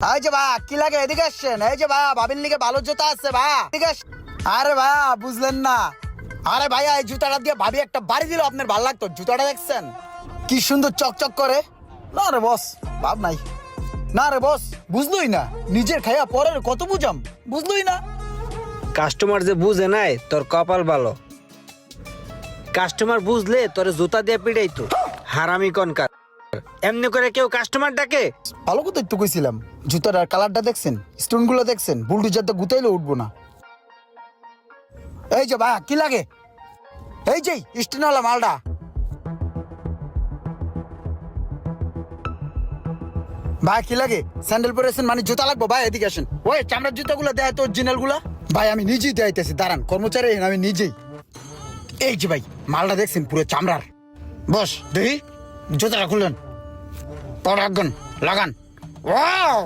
এই যে ভাই কি লাগে এদিকে আসছেন? এই যে ভাই ভাবির লিগে ভালো জুতা আছে ভাই, এদিকে আরে ভাই বুঝলেন না? আরে ভাইয়া এই জুতাটা দিয়ে ভাবি একটা বাড়ি দিল, আপনার ভালো লাগতো? জুতাটা দেখছেন কি সুন্দর চকচক করে? না রে বস, ভাব নাই। না রে বস, বুঝলই না, নিজের খাইয়া পরের কত বুঝাম, বুঝলই না। কাস্টমার যে বুঝে নাই তোর কপাল ভালো। কাস্টমার বুঝলে তোর জুতা দিয়ে পিড়াইতো। হারামি কনকার, এমনি করে কেউ কাস্টমার ডাকে? ভালো কথা একটু কইছিলাম। জুতাটার কালারটা দেখছেন, স্টোন গুলো দেখছেন, বুলডুজারটা গুতাইলে উঠবো না। এই যে ভাই কি লাগে? এই যে স্টোনওয়ালা মালটা। ভাই কি লাগে? স্যান্ডেল পরেছেন মানে জুতা লাগবো? ভাই এদিকে আসেন। ওই চামড়ার জুতাগুলো দেয় তো, অরিজিনাল গুলা। ভাই আমি নিজেই দেখাইতেছি, দাঁড়ান, কর্মচারী আমি নিজেই। এই যে ভাই মালটা দেখছেন, পুরো চামড়ার। বস দেখি জুতাটা খুললেন, পর রাখবেন, লাগান। ওয়াও